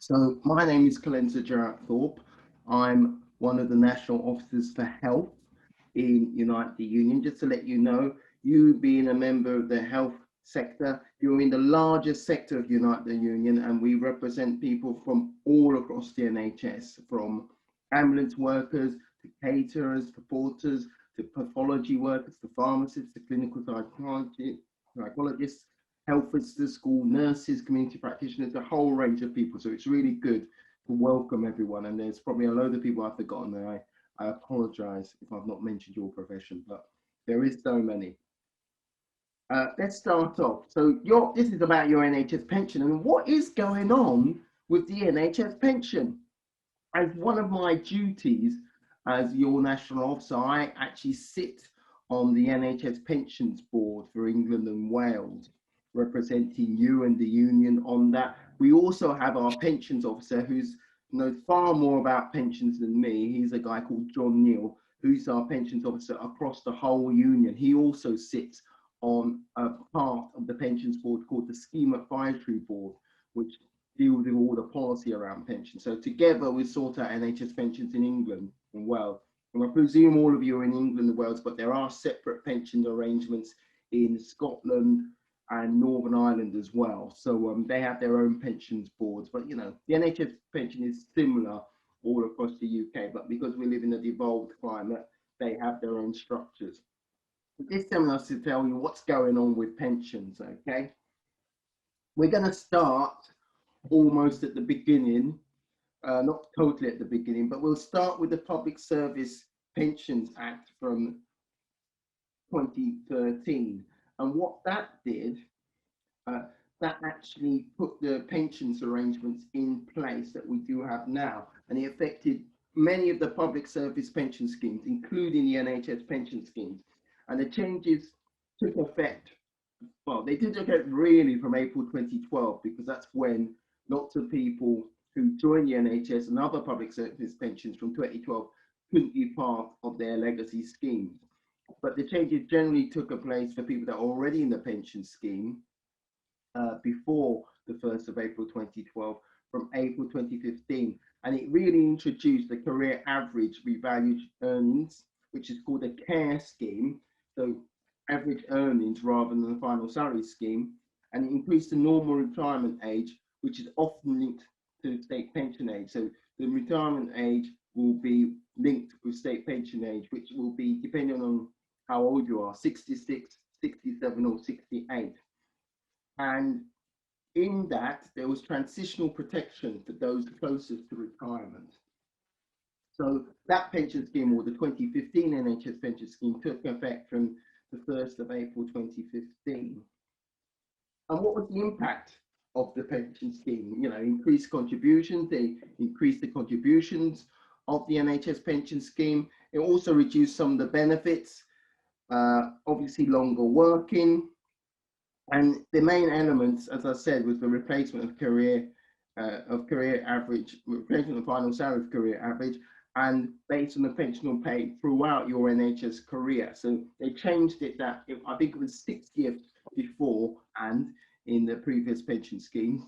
So my name is Colenzo Jarrett Thorpe. I'm one of the national officers for health in Unite the Union. Just to let you know, you being a member of the health sector, you're in the largest sector of Unite the Union, and we represent people from all across the NHS, from ambulance workers to caterers to porters to pathology workers to pharmacists to clinical psychologists, health visitors, school nurses, community practitioners, a whole range of people. So it's really good to welcome everyone. And there's probably a load of people I've forgotten, and I apologize if I've not mentioned your profession, but there is so many. Let's start off. So this is about your NHS pension and what is going on with the NHS pension. As one of my duties as your national officer, I actually sit on the NHS Pensions Board for England and Wales, representing you and the union on that. We also have our pensions officer who's knows far more about pensions than me. He's a guy called John Neal, who's our pensions officer across the whole union. He also sits on a part of the pensions board called the Scheme Advisory Board, which deals with all the policy around pensions. So together we sort out NHS pensions in England and Wales. And I presume all of you are in England and Wales, but there are separate pension arrangements in Scotland and Northern Ireland as well. So they have their own pensions boards. But, you know, the NHS pension is similar all across the UK, but because we live in a devolved climate, they have their own structures. This seminar is to tell you what's going on with pensions, okay? We're going to start almost at the beginning, not totally at the beginning, but we'll start with the Public Service Pensions Act from 2013. And what that did, that actually put the pensions arrangements in place that we do have now. And it affected many of the public service pension schemes, including the NHS pension schemes. And the changes took effect, well, they did effect really from April 2012, because that's when lots of people who joined the NHS and other public service pensions from 2012 couldn't be part of their legacy schemes. But the changes generally took place for people that are already in the pension scheme before the 1st of April 2012, from April 2015. And it really introduced the career average revalued earnings, which is called a CARE scheme, so average earnings rather than the final salary scheme. And it increased the normal retirement age, which is often linked to state pension age. So the retirement age will be linked with state pension age, which will be depending on how old you are, 66, 67 or 68. And in that, there was transitional protection for those closest to retirement. So that pension scheme, or the 2015 NHS pension scheme, took effect from the 1st of April 2015. And what was the impact of the pension scheme? You know, increased contributions, they increased the contributions of the NHS pension scheme. It also reduced some of the benefits, obviously longer working. And the main elements, as I said, was the replacement of career average, replacement of final salary of career average, and based on the pensionable pay throughout your NHS career. So they changed it that, I think it was 60th before and in the previous pension schemes.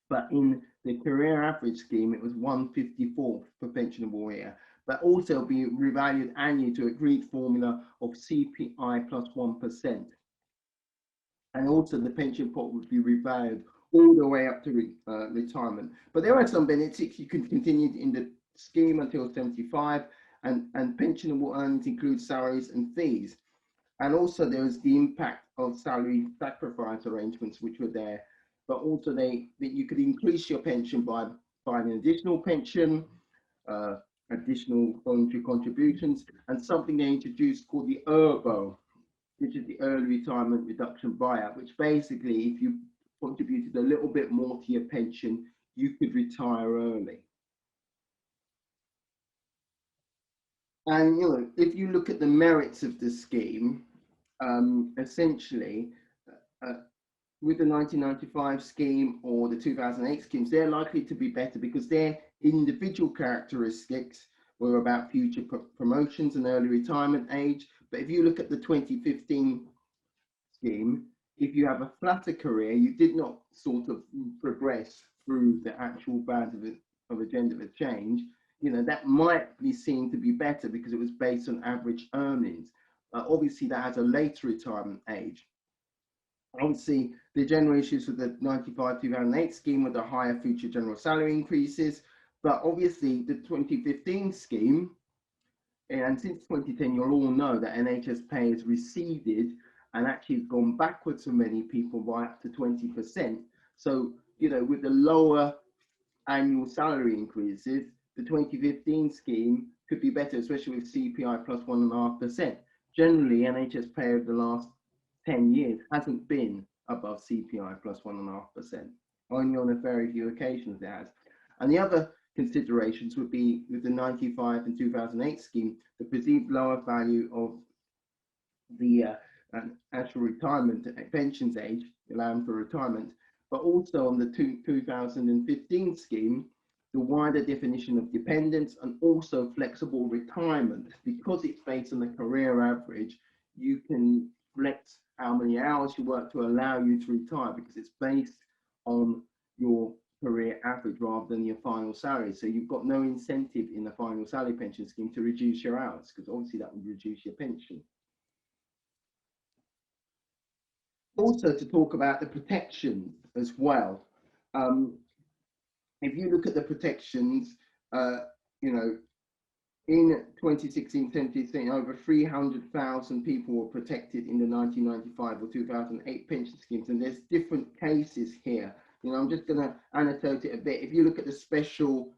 But in the career average scheme, it was 154th per pensionable year, but also be revalued annually to agreed formula of CPI plus 1%. And also the pension pot would be revalued all the way up to retirement. But there are some benefits. You can continue in the scheme until 75, and pensionable earnings include salaries and fees. And also there is the impact of salary sacrifice arrangements, which were there. But also that you could increase your pension by buying an additional pension, additional voluntary contributions, and something they introduced called the ERBO, which is the early retirement reduction buyout, which basically, if you contributed a little bit more to your pension, you could retire early. And you know, if you look at the merits of the scheme, essentially, with the 1995 scheme or the 2008 schemes, they're likely to be better because their individual characteristics were about future promotions and early retirement age. But if you look at the 2015 scheme, if you have a flatter career, you did not sort of progress through the actual band of agenda of a change, you know, that might be seen to be better because it was based on average earnings. Obviously, that has a later retirement age. Obviously, the general issues with the 95-2008 scheme were the higher future general salary increases, but obviously the 2015 scheme, and since 2010, you'll all know that NHS pay has receded and actually has gone backwards for many people by up to 20%. So, you know, with the lower annual salary increases, the 2015 scheme could be better, especially with CPI plus 1.5%. Generally, NHS pay over the last 10 years hasn't been above CPI plus 1.5%. Only on a very few occasions it has. And the other considerations would be with the 95 and 2008 scheme, the perceived lower value of the actual retirement pensions age, allowing for retirement, but also on the 2015 scheme, the wider definition of dependence and also flexible retirement. Because it's based on the career average, you can flex how many hours you work to allow you to retire because it's based on your career average rather than your final salary. So you've got no incentive in the final salary pension scheme to reduce your hours because obviously that would reduce your pension. Also to talk about the protections as well. If you look at the protections, you know, in 2016-17, over 300,000 people were protected in the 1995 or 2008 pension schemes, and there's different cases here. You know, I'm just going to annotate it a bit. If you look at the special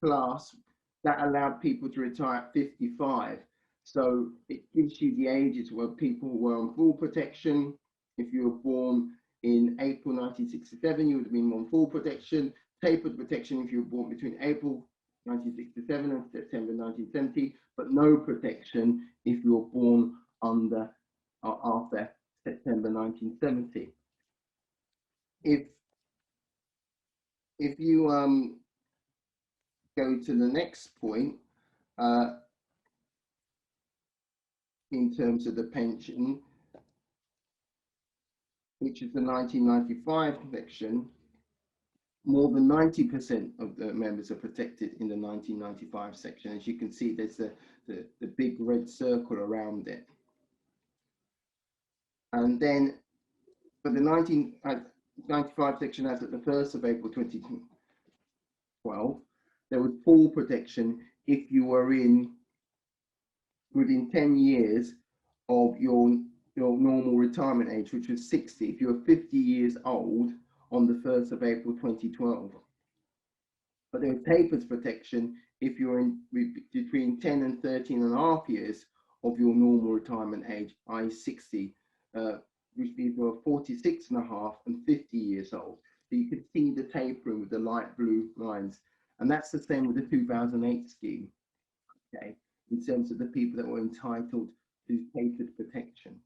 class, that allowed people to retire at 55. So it gives you the ages where people were on full protection. If you were born in April 1967, you would have been on full protection. Tapered protection if you were born between April 1967 and September 1970, but no protection if you were born under after September 1970. If you go to the next point, in terms of the pension, which is the 1995 section, more than 90% of the members are protected in the 1995 section. As you can see, there's the big red circle around it. And then for the 1995 section, as at the 1st of April 2012, there was full protection if you were within 10 years of your normal retirement age, which was 60. If you were 50 years old on the 1st of April 2012. But there was tapers protection if you're in between 10 and 13 and a half years of your normal retirement age, i.e. 60, which people are 46 and a half and 50 years old. So you can see the tapering with the light blue lines. And that's the same with the 2008 scheme, okay, in terms of the people that were entitled to tapered protection.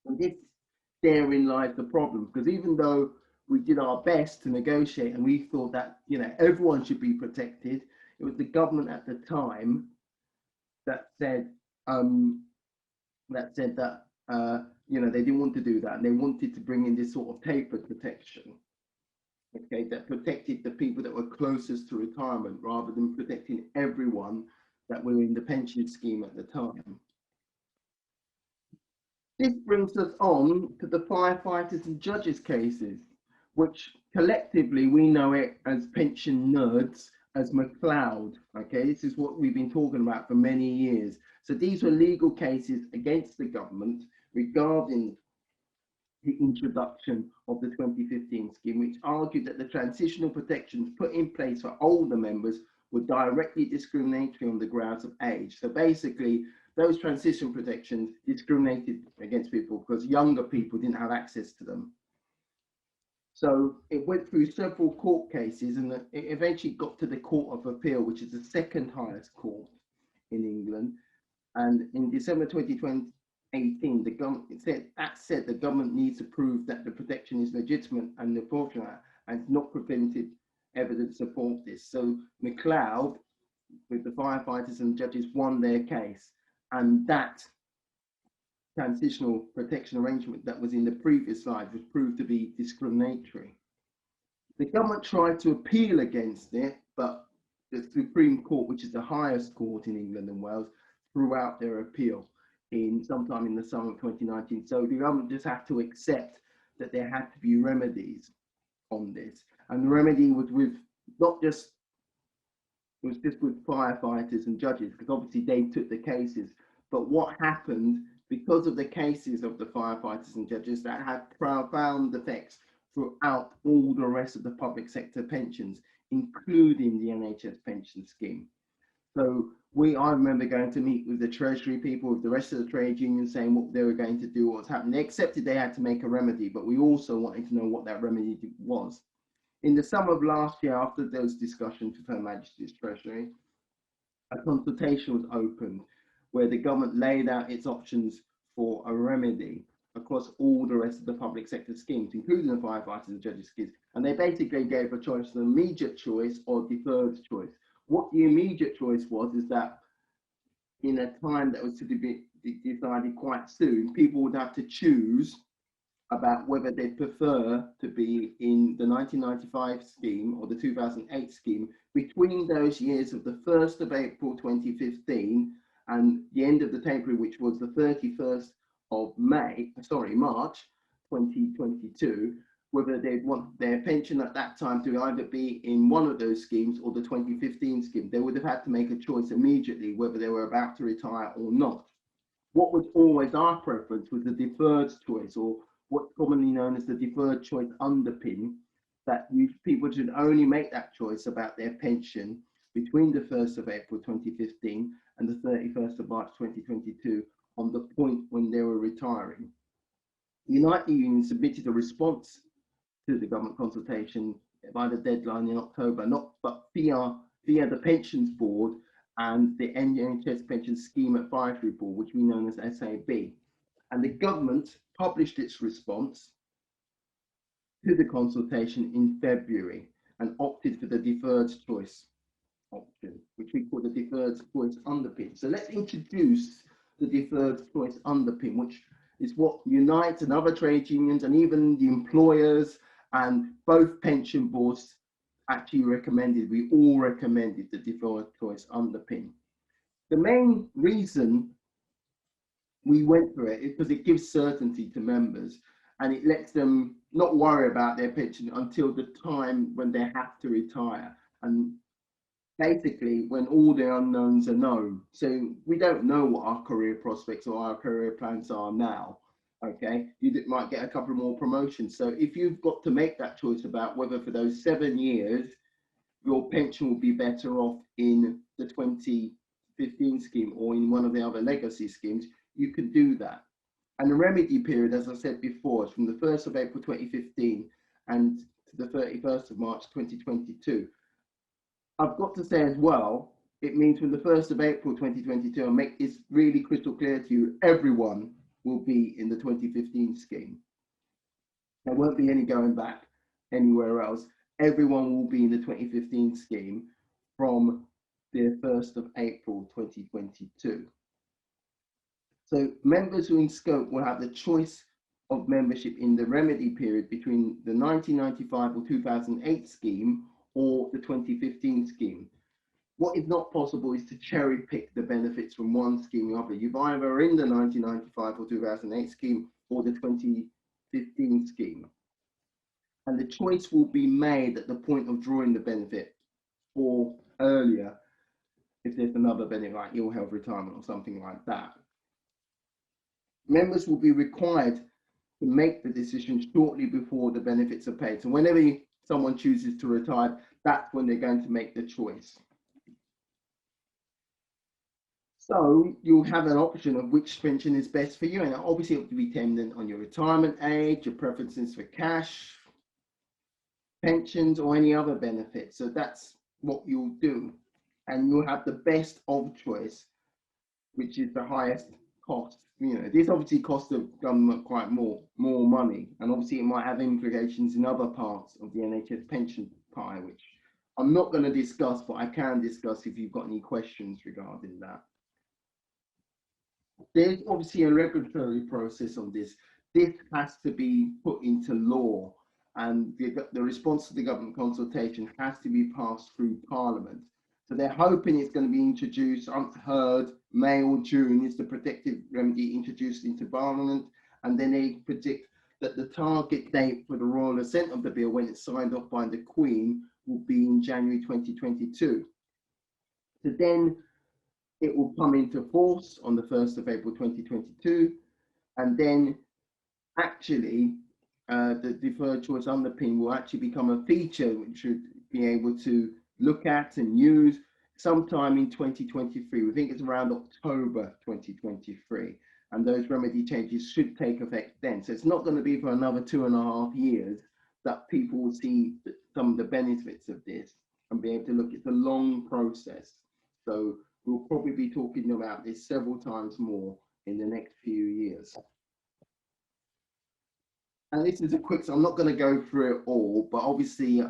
And this, therein lies the problem, because even though we did our best to negotiate and we thought that, you know, everyone should be protected, it was the government at the time that said that you know, they didn't want to do that, and they wanted to bring in this sort of tapered protection, okay, that protected the people that were closest to retirement rather than protecting everyone that were in the pension scheme at the time. This brings us on to the firefighters and judges cases, which collectively we know it as pension nerds as McLeod. Okay, this is what we've been talking about for many years. So these were legal cases against the government regarding the introduction of the 2015 scheme, which argued that the transitional protections put in place for older members were directly discriminatory on the grounds of age. So basically, those transition protections discriminated against people because younger people didn't have access to them. So it went through several court cases, and it eventually got to the Court of Appeal, which is the second highest court in England. And in December 2018, the government said the government needs to prove that the protection is legitimate and proportionate, and not presented evidence to support this. So McLeod, with the firefighters and judges, won their case, and that transitional protection arrangement that was in the previous slide was proved to be discriminatory. The government tried to appeal against it, but the Supreme Court, which is the highest court in England and Wales, threw out their appeal in sometime in the summer of 2019. So the government just had to accept that there had to be remedies on this. And the remedy was with not just, it was just with firefighters and judges, because obviously they took the cases. But what happened, because of the cases of the firefighters and judges, that had profound effects throughout all the rest of the public sector pensions, including the NHS pension scheme. So I remember going to meet with the Treasury people, with the rest of the trade unions, saying what they were going to do, what's happened. They accepted they had to make a remedy, but we also wanted to know what that remedy was. In the summer of last year, after those discussions with Her Majesty's Treasury, a consultation was opened where the government laid out its options for a remedy across all the rest of the public sector schemes, including the firefighters and judges schemes. And they basically gave a choice, an immediate choice or deferred choice. What the immediate choice was is that in a time that was to be decided quite soon, people would have to choose about whether they prefer to be in the 1995 scheme or the 2008 scheme between those years of the 1st of April 2015 and the end of the taper, which was the 31st of March 2022, whether they'd want their pension at that time to either be in one of those schemes or the 2015 scheme. They would have had to make a choice immediately whether they were about to retire or not. What was always our preference was the deferred choice, or what's commonly known as the deferred choice underpin, that people should only make that choice about their pension between the 1st of April 2015 and the 31st of March 2022 on the point when they were retiring. United Union submitted a response to the government consultation by the deadline in October, but via the Pensions Board and the NHS Pension Scheme Advisory Board, which we know as SAB. And the government published its response to the consultation in February and opted for the deferred choice option, which we call the deferred choice underpin. So let's introduce the deferred choice underpin, which is what unites and other trade unions and even the employers and both pension boards actually recommended. We all recommended the deferred choice underpin. The main reason we went for it is because it gives certainty to members and it lets them not worry about their pension until the time when they have to retire, and basically when all the unknowns are known. So we don't know what our career prospects or our career plans are now. Okay, you might get a couple more promotions. So if you've got to make that choice about whether for those 7 years your pension will be better off in the 2015 scheme or in one of the other legacy schemes, you could do that. And the remedy period, as I said before, is from the 1st of April 2015 and to the 31st of March 2022. I've got to say as well, it means from the 1st of April 2022, and make this really crystal clear to you, everyone will be in the 2015 scheme. There won't be any going back anywhere else. Everyone will be in the 2015 scheme from the 1st of April 2022. So members who in scope will have the choice of membership in the remedy period between the 1995 or 2008 scheme or the 2015 scheme. What is not possible is to cherry pick the benefits from one scheme or other. You've either in the 1995 or 2008 scheme or the 2015 scheme. And the choice will be made at the point of drawing the benefit or earlier if there's another benefit like ill health retirement or something like that. Members will be required to make the decision shortly before the benefits are paid. So whenever someone chooses to retire, that's when they're going to make the choice. So you'll have an option of which pension is best for you, and obviously it will be dependent on your retirement age, your preferences for cash, pensions, or any other benefits. So that's what you'll do, and you'll have the best of choice, which is the highest cost. You know, this obviously costs the government quite more money, and obviously it might have implications in other parts of the NHS pension pie, which I'm not going to discuss, but I can discuss if you've got any questions regarding that. There's obviously a regulatory process on this. This has to be put into law, and the response to the government consultation has to be passed through Parliament. So they're hoping it's going to be introduced, heard May or June is the protective remedy introduced into Parliament, and then they predict that the target date for the royal assent of the bill, when it's signed off by the Queen, will be in January 2022. So then it will come into force on the 1st of April 2022, and then actually the deferred choice underpin will actually become a feature which should be able to look at and use sometime in 2023. We think it's around October 2023, and those remedy changes should take effect then. So it's not going to be for another 2.5 years that people will see some of the benefits of this and be able to look. It's a long process. So we'll probably be talking about this several times more in the next few years. And this is a quick, so I'm not going to go through it all, but obviously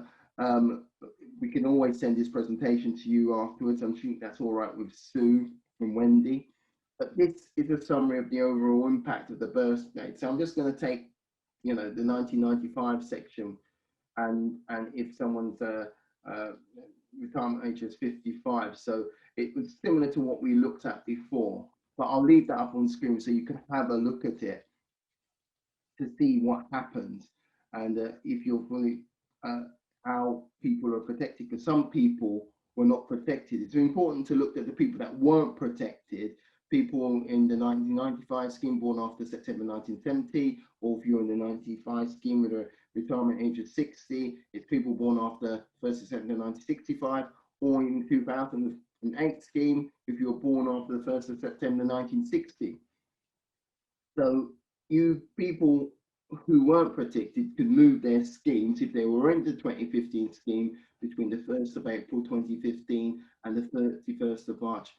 we can always send this presentation to you afterwards. I'm sure that's all right with Sue and Wendy. But this is a summary of the overall impact of the birth date. So I'm just going to take, the 1995 section, and if someone's retirement age is 55. So it was similar to what we looked at before, but I'll leave that up on screen so you can have a look at it to see what happens, and if you're fully how people are protected, because some people were not protected. It's important to look at the people that weren't protected, people in the 1995 scheme born after September 1970, or if you're in the 95 scheme with a retirement age of 60, it's people born after 1st of September 1965, or in the 2008 scheme, if you're born after the 1st of September 1960. So you people who weren't protected could move their schemes if they were in the 2015 scheme between the 1st of April 2015 and the 31st of March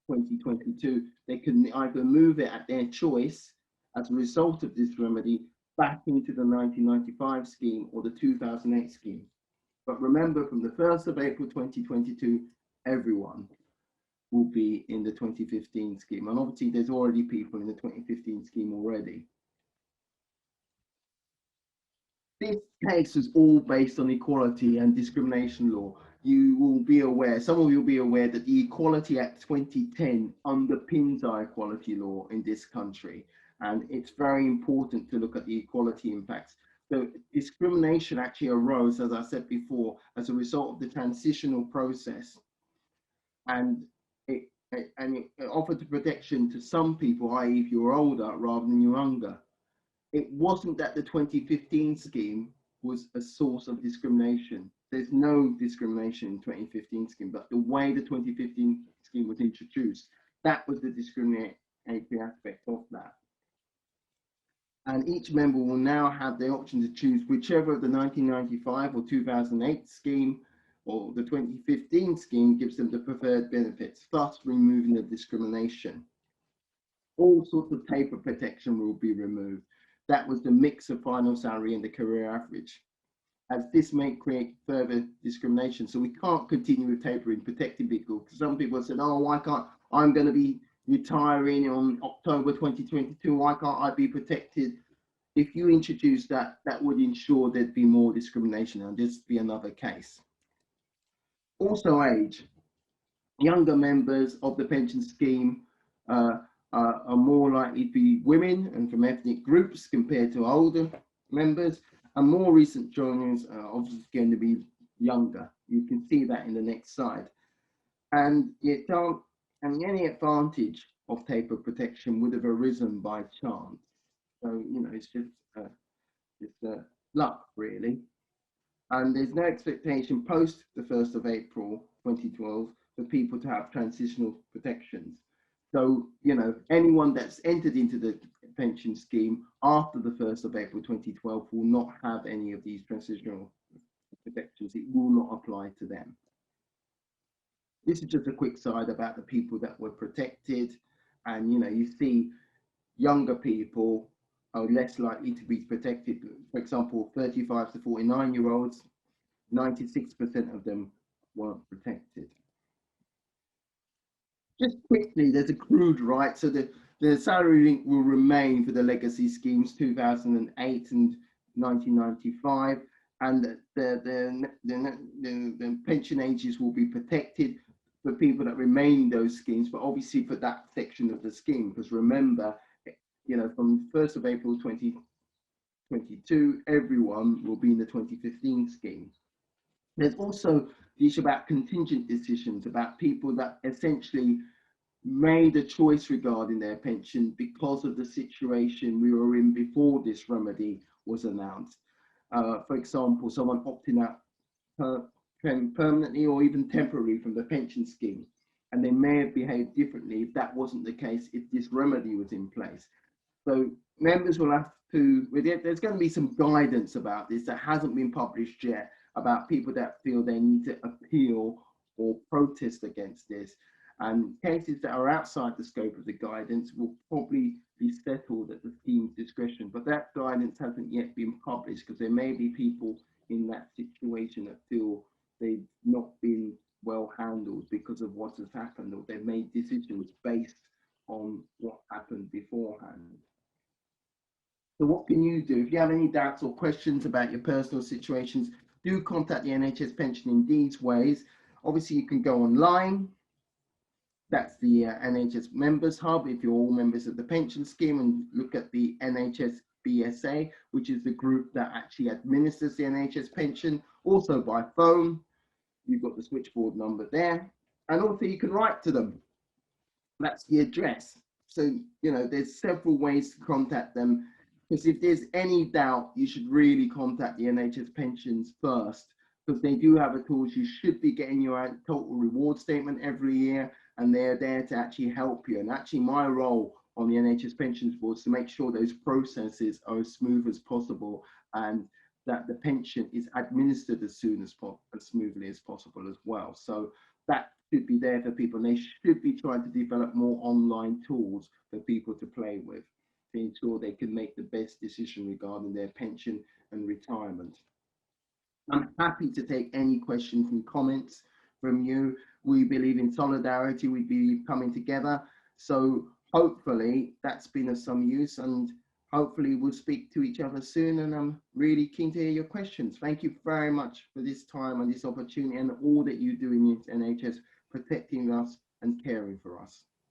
2022. They can either move it at their choice as a result of this remedy back into the 1995 scheme or the 2008 scheme. But remember, from the 1st of April 2022, everyone will be in the 2015 scheme. And obviously there's already people in the 2015 scheme already. This case is all based on equality and discrimination law. You will be aware, some of you will be aware that the Equality Act 2010 underpins our equality law in this country. And it's very important to look at the equality impacts. So discrimination actually arose, as I said before, as a result of the transitional process. And it offered the protection to some people, i.e. if you're older rather than you're younger. It wasn't that the 2015 scheme was a source of discrimination. There's no discrimination in the 2015 scheme, but the way the 2015 scheme was introduced, that was the discriminatory aspect of that. And each member will now have the option to choose whichever of the 1995 or 2008 scheme or the 2015 scheme gives them the preferred benefits, thus removing the discrimination. All sorts of taper protection will be removed. That was the mix of final salary and the career average, as this may create further discrimination. So we can't continue with tapering, protecting people. Some people said, oh, why can't, I'm going to be retiring on October 2022, why can't I be protected? If you introduce that, that would ensure there'd be more discrimination, and this would be another case. Also age. Younger members of the pension scheme are more likely to be women and from ethnic groups compared to older members, and more recent joiners are obviously going to be younger. You can see that in the next slide. And any advantage of taper protection would have arisen by chance. So, it's just luck, really. And there's no expectation post the 1st of April 2012 for people to have transitional protections. So, anyone that's entered into the pension scheme after the 1st of April 2012 will not have any of these transitional protections. It will not apply to them. This is just a quick side about the people that were protected. And, you see younger people are less likely to be protected. For example, 35 to 49-year-olds, 96% of them weren't protected. Just quickly, there's accrued right. So the salary link will remain for the legacy schemes 2008 and 1995, and the pension ages will be protected for people that remain in those schemes, but obviously for that section of the scheme, because remember, from 1st of April 2022, everyone will be in the 2015 scheme. There's also the issue about contingent decisions, about people that essentially made a choice regarding their pension because of the situation we were in before this remedy was announced. For example, someone opting out permanently or even temporarily from the pension scheme, and they may have behaved differently if that wasn't the case, if this remedy was in place. So members will have to, there's going to be some guidance about this that hasn't been published yet, about people that feel they need to appeal or protest against this. And cases that are outside the scope of the guidance will probably be settled at the scheme's discretion. But that guidance hasn't yet been published, because there may be people in that situation that feel they've not been well handled because of what has happened, or they've made decisions based on what happened beforehand. So what can you do? If you have any doubts or questions about your personal situations, do contact the NHS Pension in these ways. Obviously, you can go online. That's the NHS Members Hub, if you're all members of the pension scheme, and look at the NHS BSA, which is the group that actually administers the NHS pension. Also by phone, you've got the switchboard number there. And also you can write to them. That's the address. So, there's several ways to contact them, because if there's any doubt, you should really contact the NHS Pensions first, because they do have a tool. You should be getting your total reward statement every year, and they're there to actually help you. And actually my role on the NHS Pensions Board is to make sure those processes are as smooth as possible, and that the pension is administered as smoothly as possible as well. So that should be there for people, and they should be trying to develop more online tools for people to play with, to ensure they can make the best decision regarding their pension and retirement. I'm happy to take any questions and comments from you. We believe in solidarity, we believe coming together. So hopefully that's been of some use, and hopefully we'll speak to each other soon. And I'm really keen to hear your questions. Thank you very much for this time and this opportunity, and all that you do in the NHS, protecting us and caring for us.